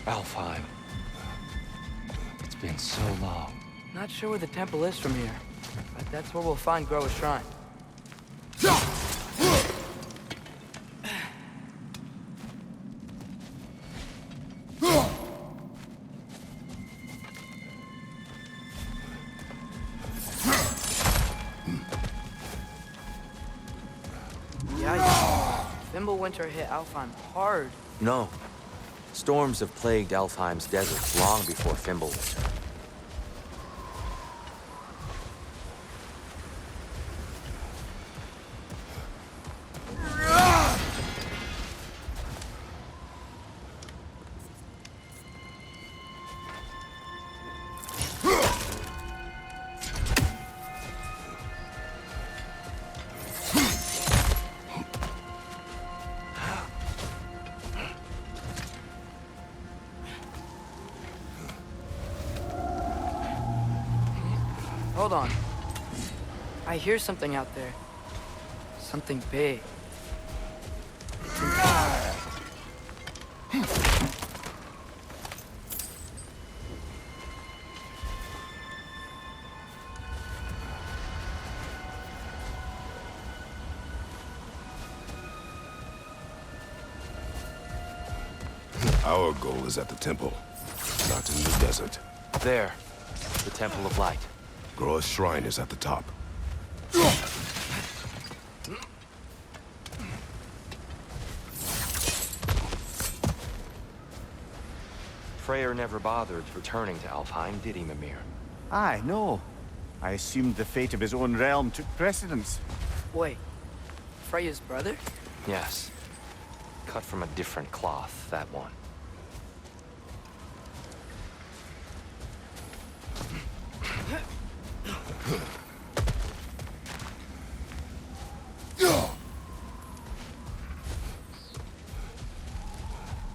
Alfheim. It's been so long. Not sure where the temple is from here, but that's where we'll find Groa's shrine. Yeah, Winter hit Alfheim hard. No. Storms have plagued Alfheim's deserts long before Fimbulwinter. Hold on. I hear something out there. Something big. Our goal is at the temple, not in the desert. There. The Temple of Light. Groa's shrine is at the top. Freyr never bothered returning to Alfheim, did he, Mimir? Aye, no. I assumed the fate of his own realm took precedence. Wait. Freya's brother? Yes. Cut from a different cloth, that one.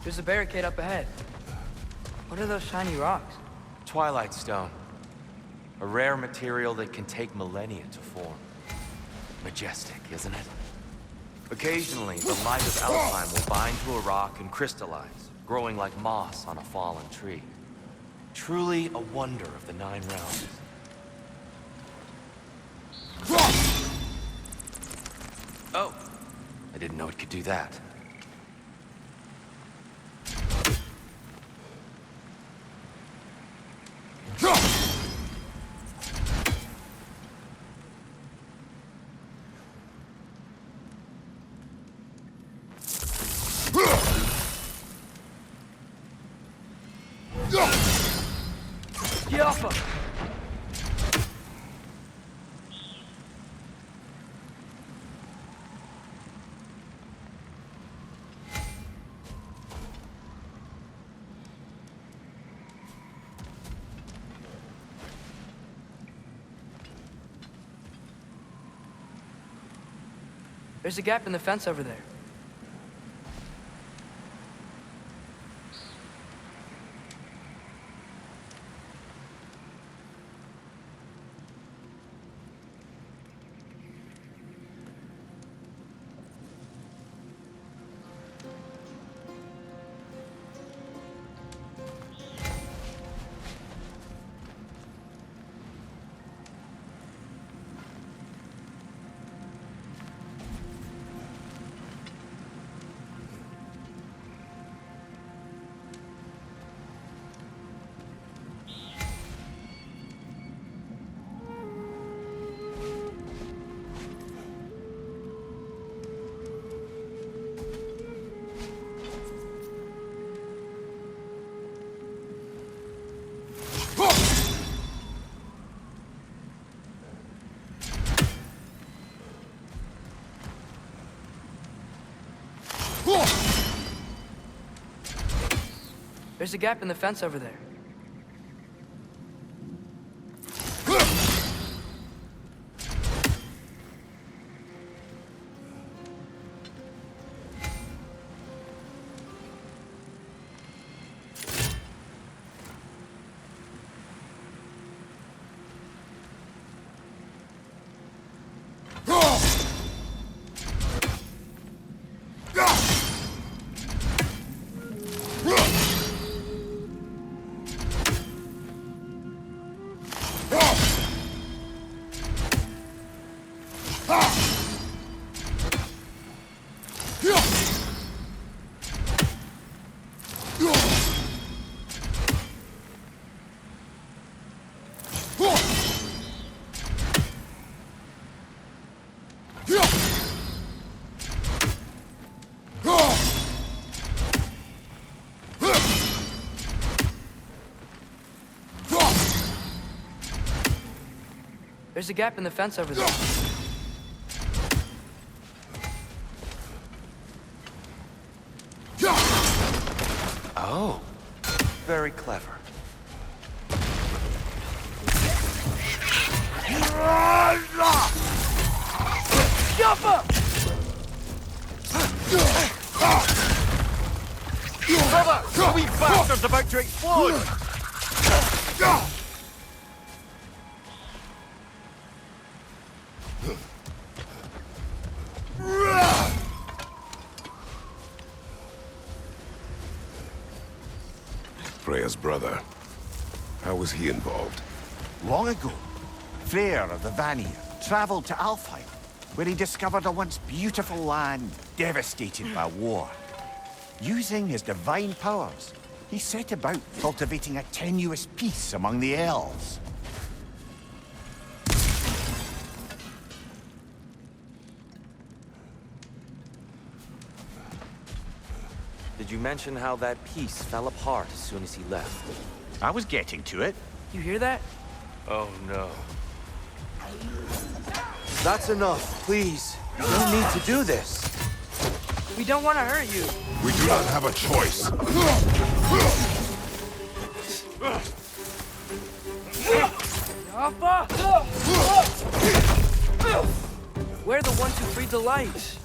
There's a barricade up ahead. What are those shiny rocks? Twilight Stone. A rare material that can take millennia to form. Majestic, isn't it? Occasionally, the light of Alfheim will bind to a rock and crystallize, growing like moss on a fallen tree. Truly a wonder of the Nine Realms. Oh! I didn't know it could do that. Get off him! There's a gap in the fence over there. There's a gap in the fence over there. There's a gap in the fence over there. Oh, very clever. Jump up! Brother! The wee bastard's about to explode! Freya's brother. How was he involved? Long ago, Freyr of the Vanir traveled to Alfheim, where he discovered a once beautiful land devastated by war. Using his divine powers, he set about cultivating a tenuous peace among the elves. Did you mention how that piece fell apart as soon as he left? I was getting to it. You hear that? Oh no. That's enough, please. You don't need to do this. We don't want to hurt you. We do not have a choice. Alpha! We're the ones who freed the light.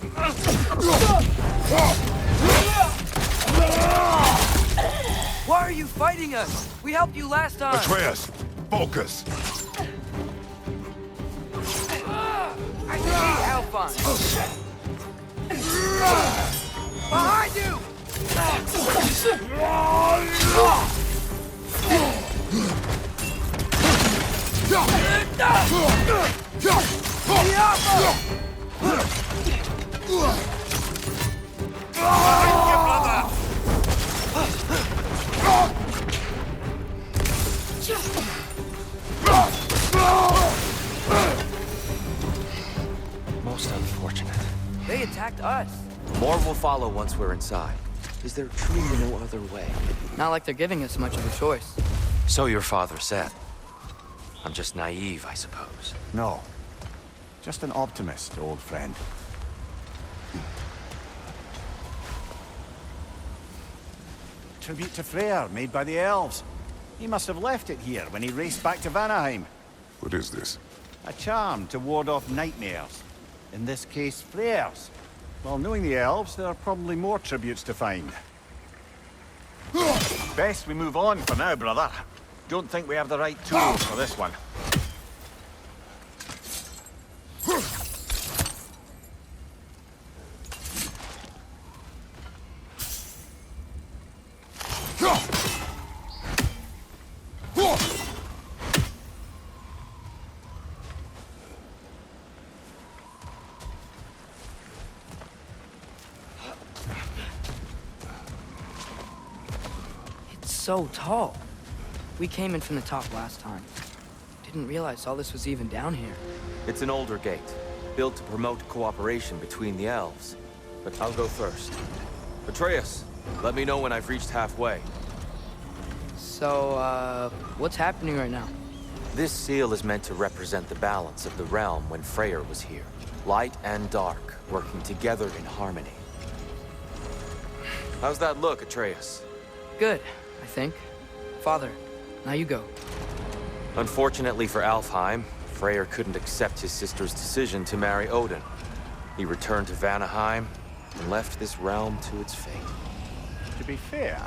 Why are you fighting us? We helped you last time. Atreus, focus. I see Alphonse. Behind you! Most unfortunate. They attacked us. More will follow once we're inside. Is there truly no other way? Not like they're giving us much of a choice. So your father said. I'm just naive, I suppose. No. Just an optimist, old friend. Tribute to Freyr, made by the elves. He must have left it here when he raced back to Vanaheim. What is this? A charm to ward off nightmares. In this case, Freyr's. Well, knowing the elves, there are probably more tributes to find. Best we move on for now, brother. Don't think we have the right tools for this one. So tall. We came in from the top last time. Didn't realize all this was even down here. It's an older gate, built to promote cooperation between the elves. But I'll go first. Atreus, let me know when I've reached halfway. So, what's happening right now? This seal is meant to represent the balance of the realm when Freyr was here. Light and dark, working together in harmony. How's that look, Atreus? Good, I think. Father, now you go. Unfortunately for Alfheim, Freyr couldn't accept his sister's decision to marry Odin. He returned to Vanaheim and left this realm to its fate. To be fair,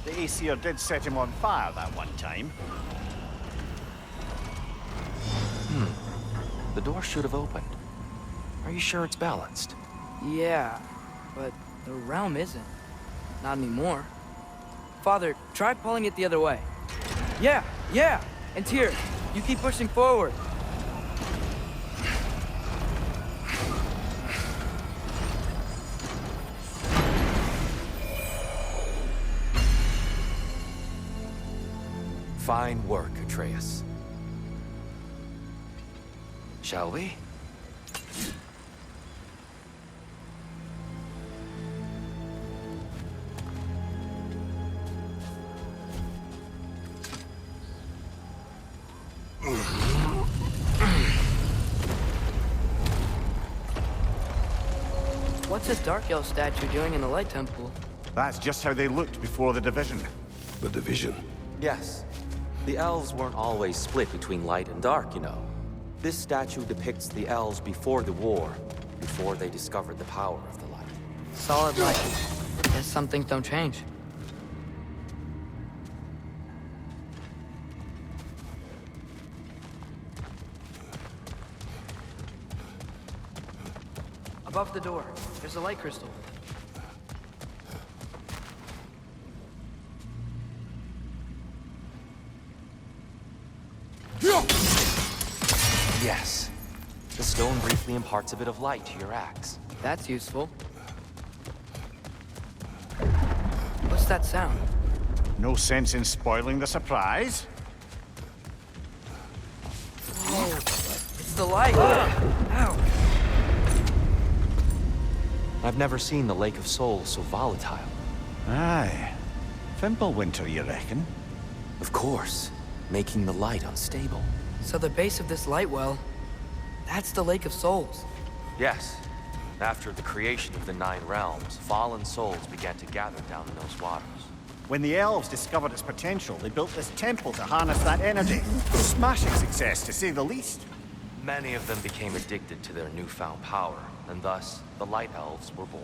the Aesir did set him on fire that one time. The door should have opened. Are you sure it's balanced? Yeah, but the realm isn't. Not anymore. Father, try pulling it the other way. Yeah! And Tyr, you keep pushing forward. Fine work, Atreus. Shall we? What's a Dark Elf statue doing in the Light Temple? That's just how they looked before the division. The division. Yes. The elves weren't always split between light and dark, you know. This statue depicts the elves before the war, before they discovered the power of the light. Solid light. Guess some things don't change. Above the door, there's a light crystal. Yes. The stone briefly imparts a bit of light to your axe. That's useful. What's that sound? No sense in spoiling the surprise. Oh, it's the light! Ow! I've never seen the Lake of Souls so volatile. Aye. Fimbulwinter, you reckon? Of course, making the light unstable. So the base of this light well, that's the Lake of Souls. Yes. After the creation of the Nine Realms, fallen souls began to gather down in those waters. When the elves discovered its potential, they built this temple to harness that energy. Smashing success, to say the least. Many of them became addicted to their newfound power, and thus, the Light Elves were born.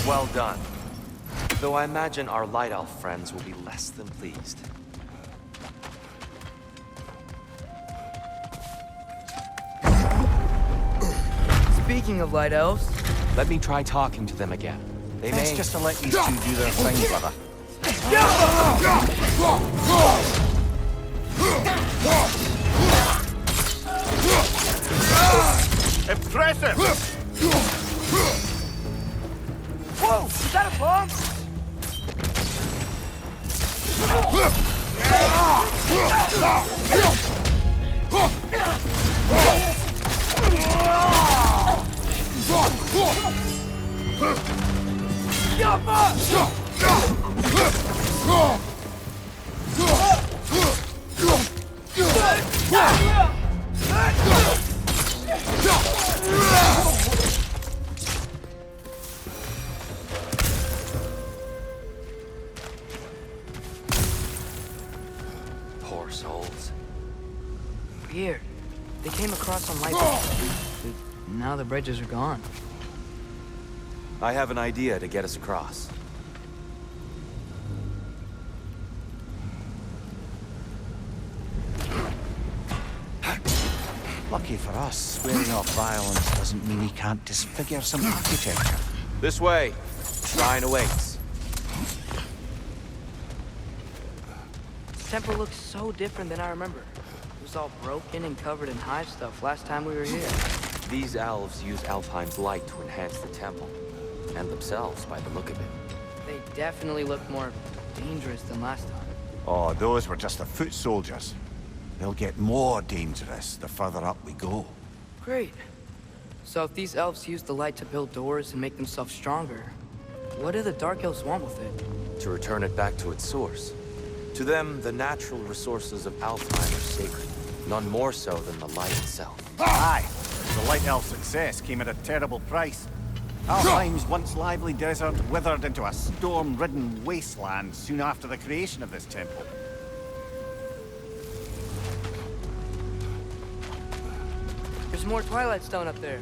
Well done. Though I imagine our Light Elf friends will be less than pleased. Speaking of Light Elves, Let me try talking to them again. They Best may... just to let these two do their thing, brother. Impressive! whoa! Is that a bomb? Poor souls. Weird. They came across on light bridges. Now the bridges are gone. I have an idea to get us across. Lucky for us, swearing off violence doesn't mean he can't disfigure some architecture. This way. Shrine awaits. This temple looks so different than I remember. It was all broken and covered in hive stuff last time we were here. These elves use Alfheim's light to enhance the temple. And themselves, by the look of it. They definitely look more dangerous than last time. Oh, those were just the foot soldiers. They'll get more dangerous the further up we go. Great. So if these elves use the light to build doors and make themselves stronger, what do the Dark Elves want with it? To return it back to its source. To them, the natural resources of Alfheim are sacred. None more so than the light itself. Aye, the Light Elf success came at a terrible price. Alfheim's once lively desert withered into a storm-ridden wasteland soon after the creation of this temple. There's more Twilight Stone up there.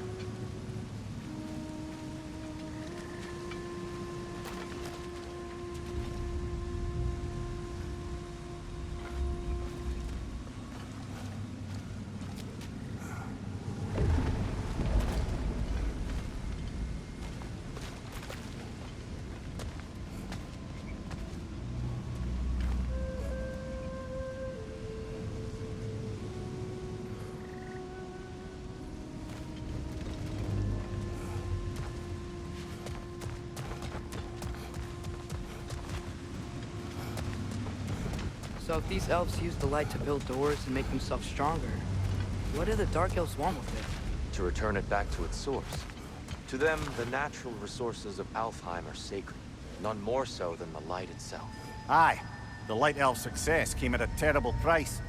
So if these elves use the light to build doors and make themselves stronger, what do the Dark Elves want with it? To return it back to its source. To them, the natural resources of Alfheim are sacred, none more so than the light itself. Aye, the Light Elf success came at a terrible price.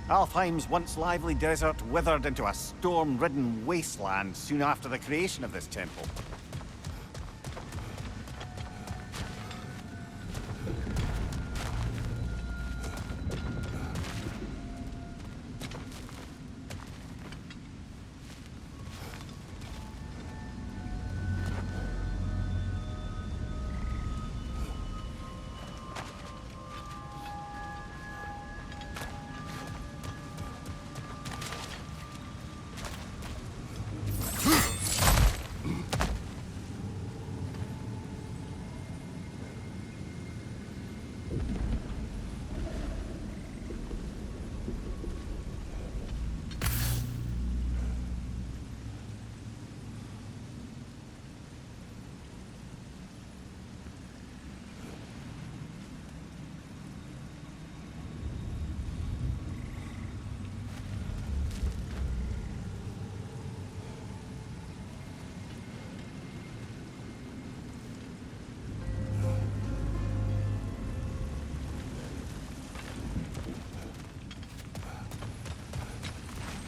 Alfheim's once lively desert withered into a storm-ridden wasteland soon after the creation of this temple.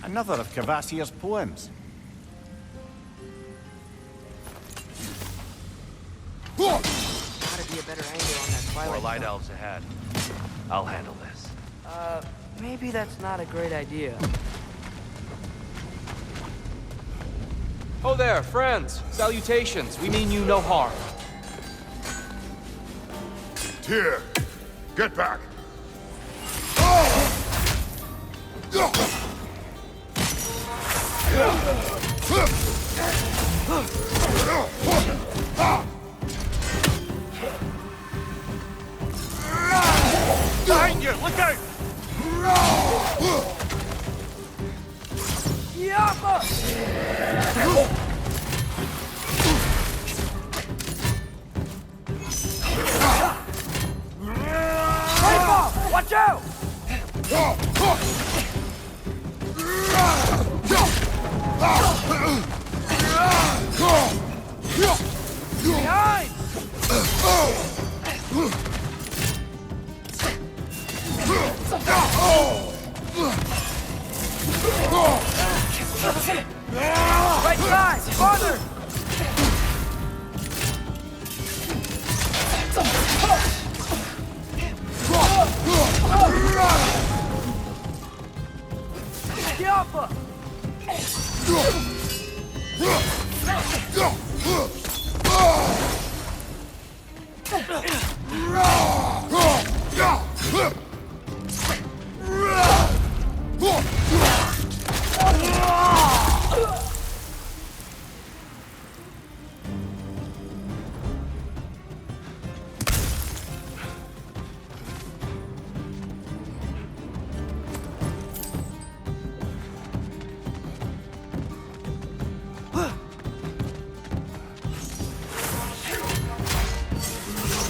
Another of Kvasir's poems. Gotta be a better angle on that More twilight light zone. elves ahead. I'll handle this. Maybe that's not a great idea. Oh there, friends. Salutations. We mean you no harm. Tyr, get back! Behind you! Look out! Watch out! Behind! Right side! Farther! Yappa!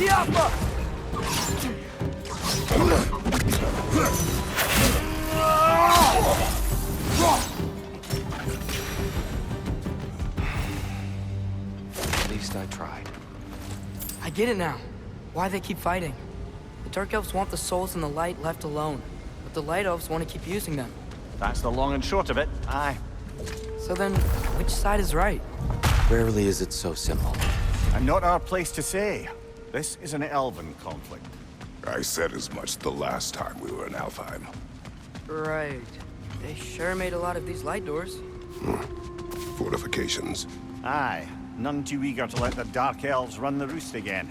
Yappa! At least I tried. I get it now. Why they keep fighting. The Dark Elves want the souls and the light left alone, but the Light Elves want to keep using them. That's the long and short of it. Aye. So then, which side is right? Rarely is it so simple. And not our place to say. This is an elven conflict. I said as much the last time we were in Alfheim. Right. They sure made a lot of these light doors. Fortifications. Aye. None too eager to let the Dark Elves run the roost again.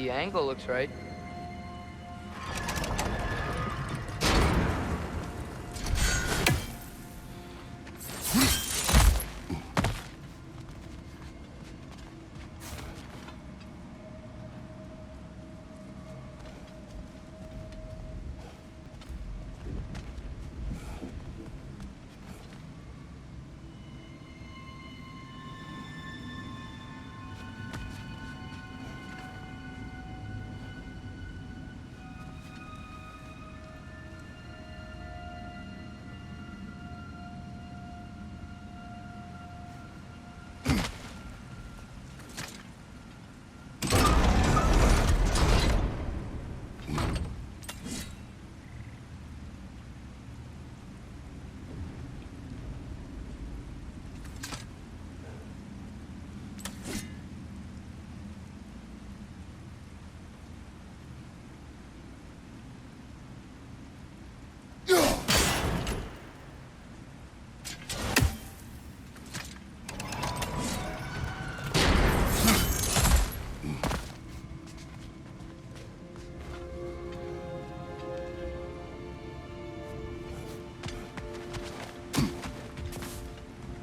The angle looks right.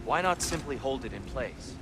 Why not simply hold it in place?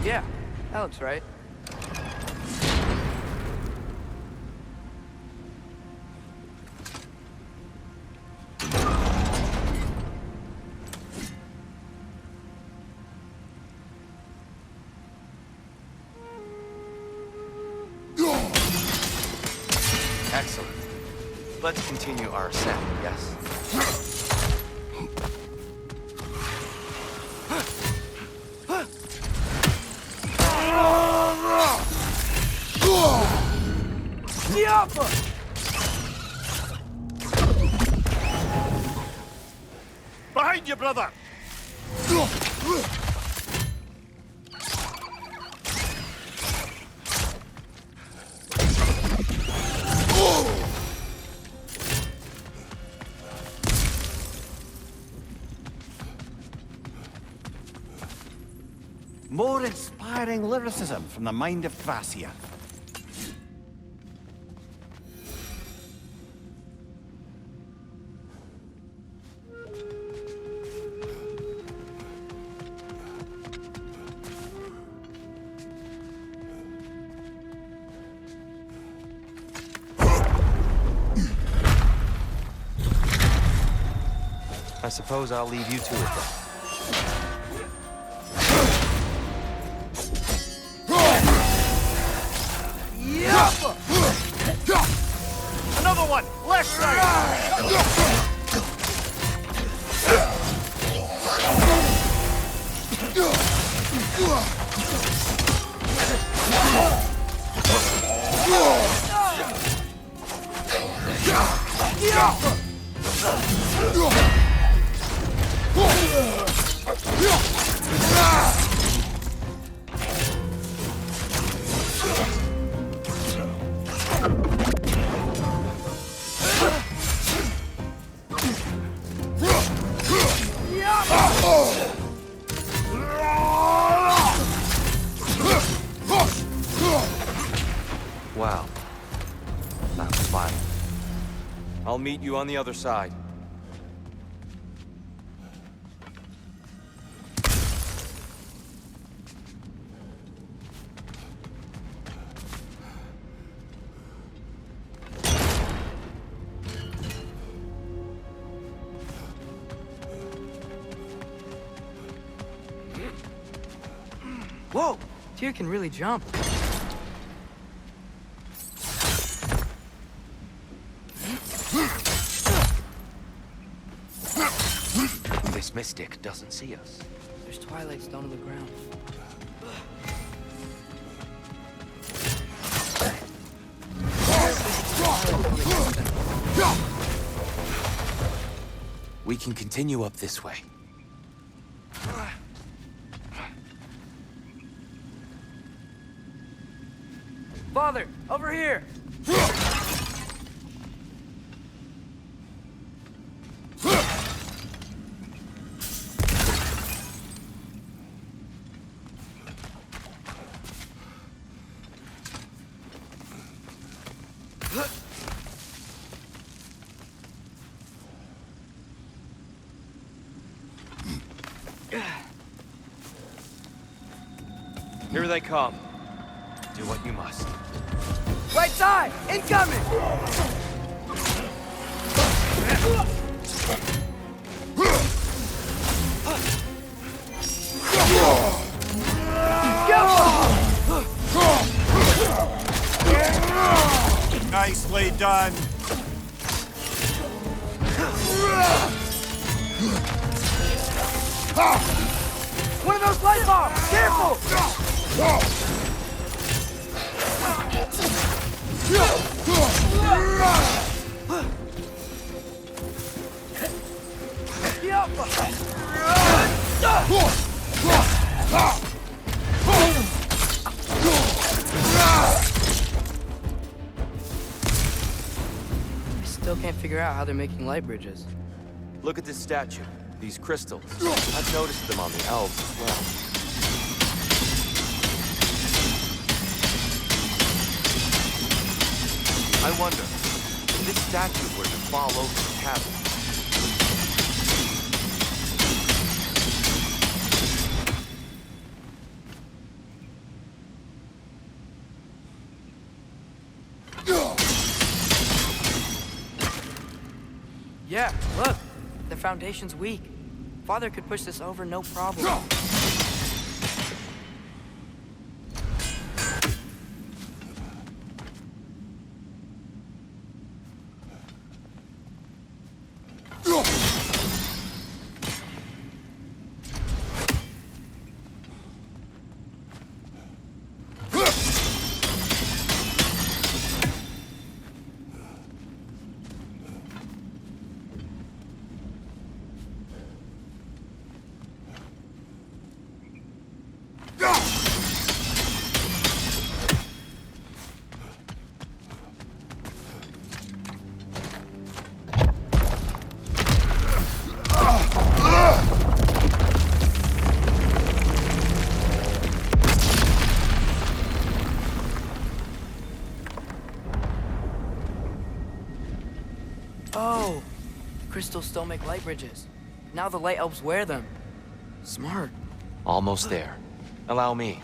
Yeah, that looks right. Excellent. Let's continue our ascent, yes? Behind you, brother! More inspiring lyricism from the mind of Thracia. I suppose I'll leave you to it then. Another one! Left side! Wow. That was violent. I'll meet you on the other side. Whoa! Tyr can really jump. This mystic doesn't see us. There's twilight stone on the ground. We can continue up this way. Father, over here! Here they come. Do what you must. Right side! Incoming! Nicely done. One of those light bombs! Careful! I still can't figure out how they're making light bridges. Look at this statue. These crystals. I've noticed them on the elves as well. I wonder, if this statue were to fall over the chasm, Yeah, look. The foundation's weak. Father could push this over no problem. Oh, crystals still make light bridges. Now the light elves wear them. Smart. almost there. Allow me.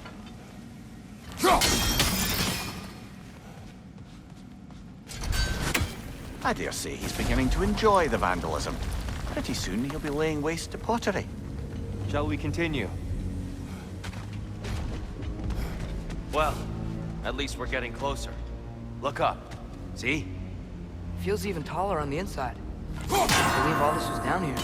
I dare say he's beginning to enjoy the vandalism. Pretty soon he'll be laying waste to pottery. Shall we continue? Well, at least we're getting closer. Look up. See? Feels even taller on the inside. I believe all this was down here.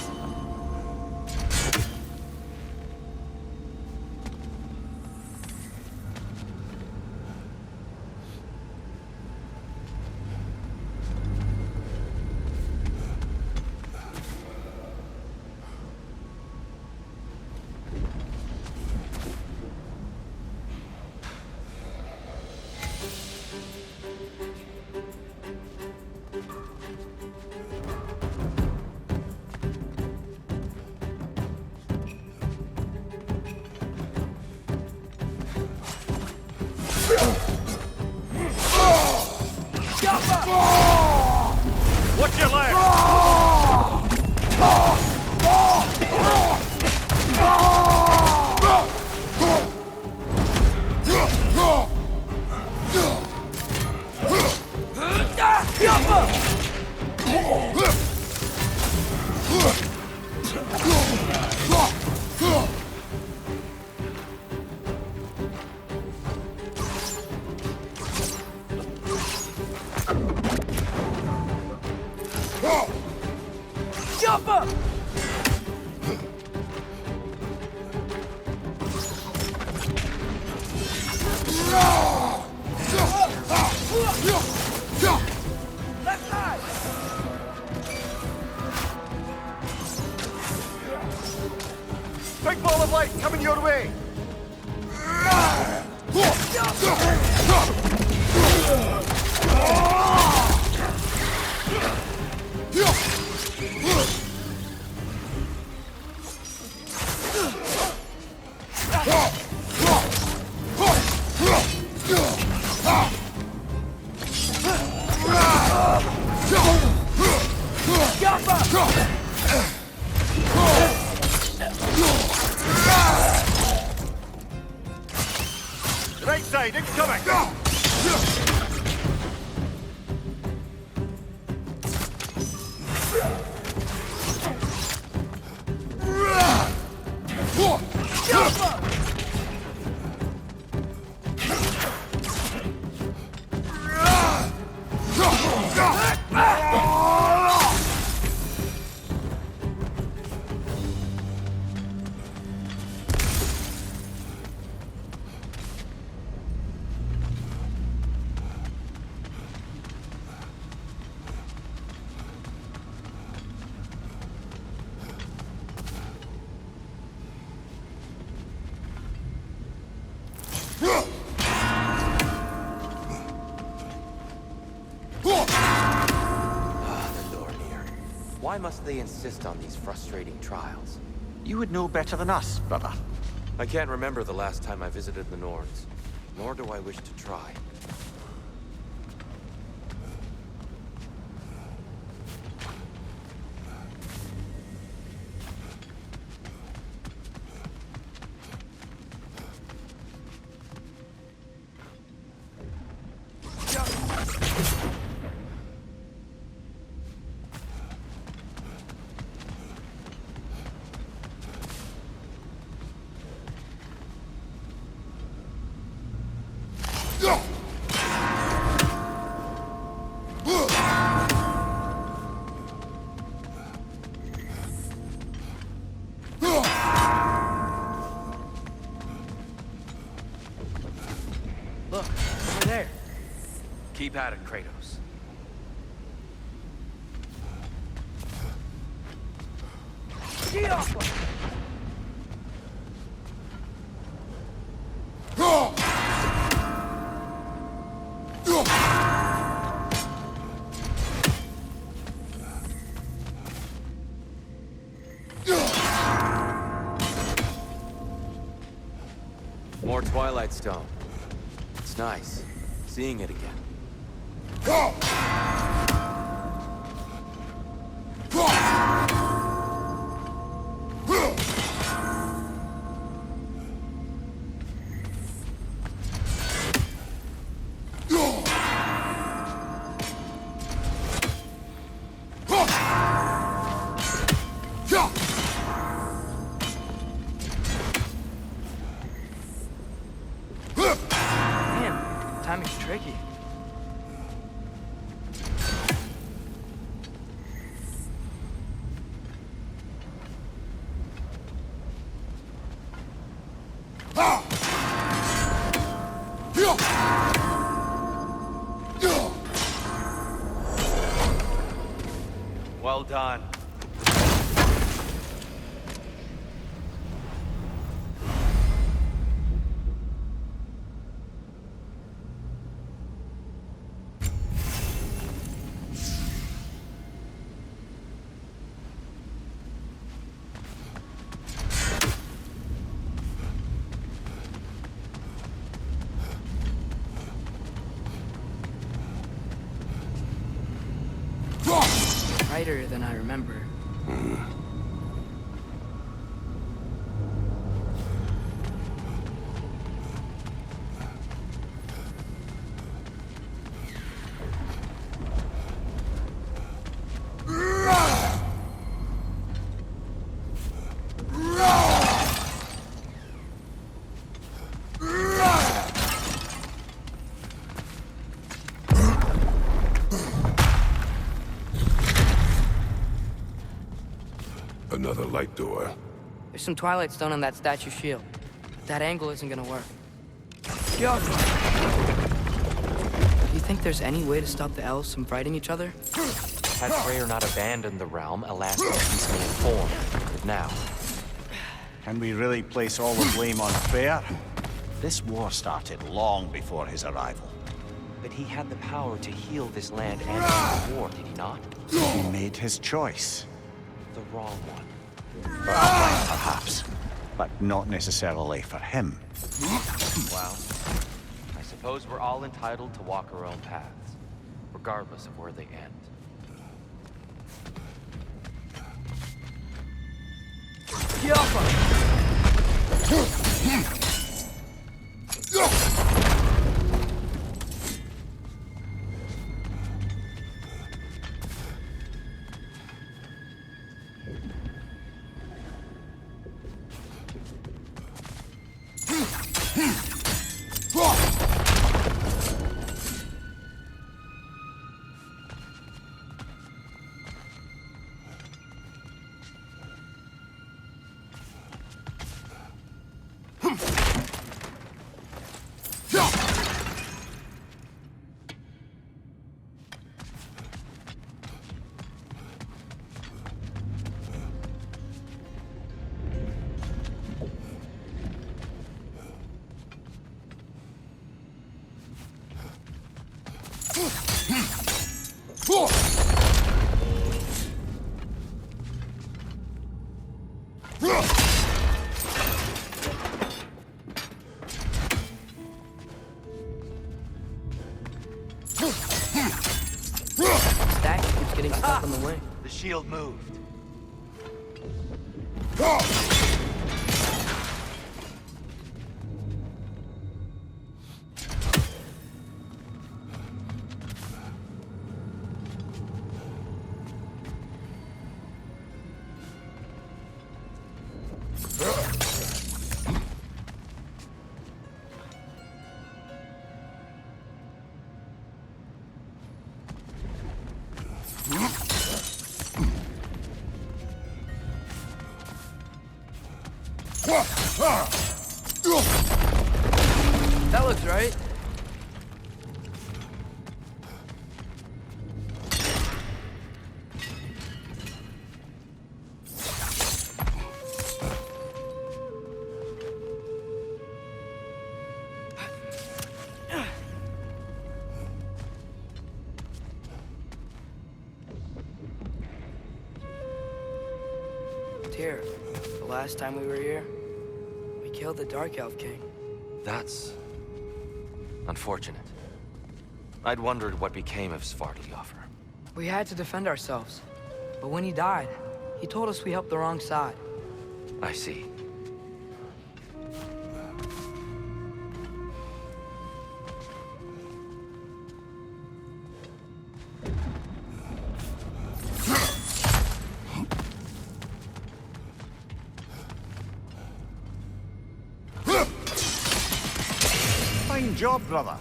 Right side, incoming! Why must they insist on these frustrating trials? You would know better than us, brother. I can't remember the last time I visited the Norns, nor do I wish to try. Look, over there. Keep at it, Kratos. Get off! More Twilight Stone. It's nice, seeing it again. Man, timing's tricky. Well done. Tighter than I remember. Another light door. There's some Twilight Stone on that statue shield. But that angle isn't gonna work. Do you think there's any way to stop the elves from fighting each other? Had Freyr not abandoned the realm, Alaska keeps me informed. But now, Can we really place all the blame on Freyr? This war started long before his arrival. but he had the power to heal this land and end the war, did he not? He made his choice. The wrong one. For our life, perhaps. but not necessarily for him. Well, I suppose we're all entitled to walk our own paths, regardless of where they end. Stack keeps getting stuck on the wing. The shield moved. That looks right. Tyr, the last time we were here, we killed the Dark Elf King. That's unfortunate. I'd wondered what became of Svartalfur. We had to defend ourselves. But when he died, he told us we helped the wrong side. I see. Fine job, brother.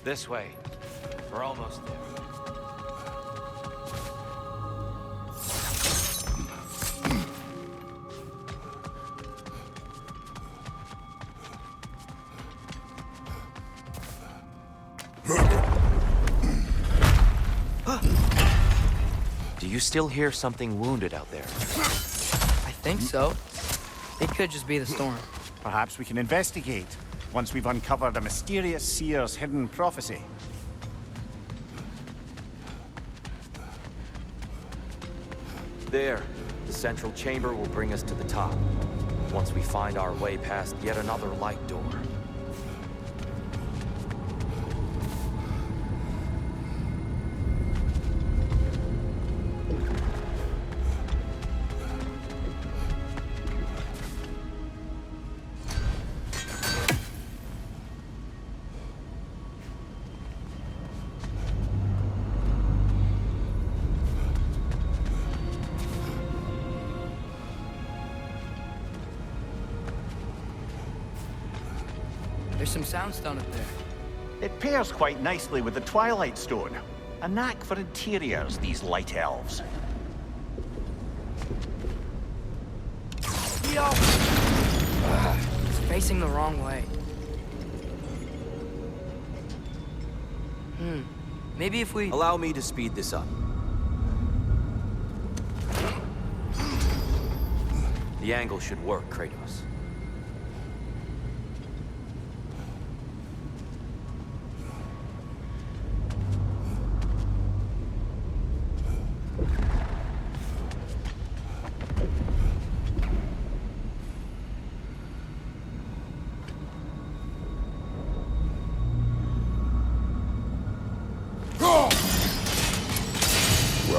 This way. We're almost there. Do you still hear something wounded out there? I think so. It could just be the storm. Perhaps we can investigate once we've uncovered a mysterious seer's hidden prophecy. There. The central chamber will bring us to the top. Once we find our way past yet another light door. There's some soundstone up there. It pairs quite nicely with the Twilight Stone. A knack for interiors, these light elves. Yo! It's facing the wrong way. Maybe if we... Allow me to speed this up. The angle should work, Kratos.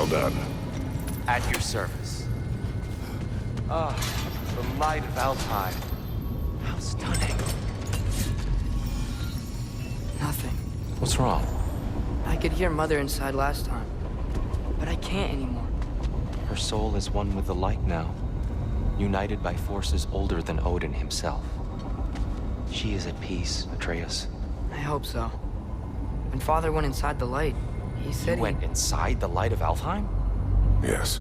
Well done. At your service. Ah, the light of Alfheim. How stunning. Nothing. What's wrong? I could hear Mother inside last time, but I can't anymore. Her soul is one with the light now, united by forces older than Odin himself. She is at peace, Atreus. I hope so. When Father went inside the light, he said You went inside the light of Alfheim? Yes.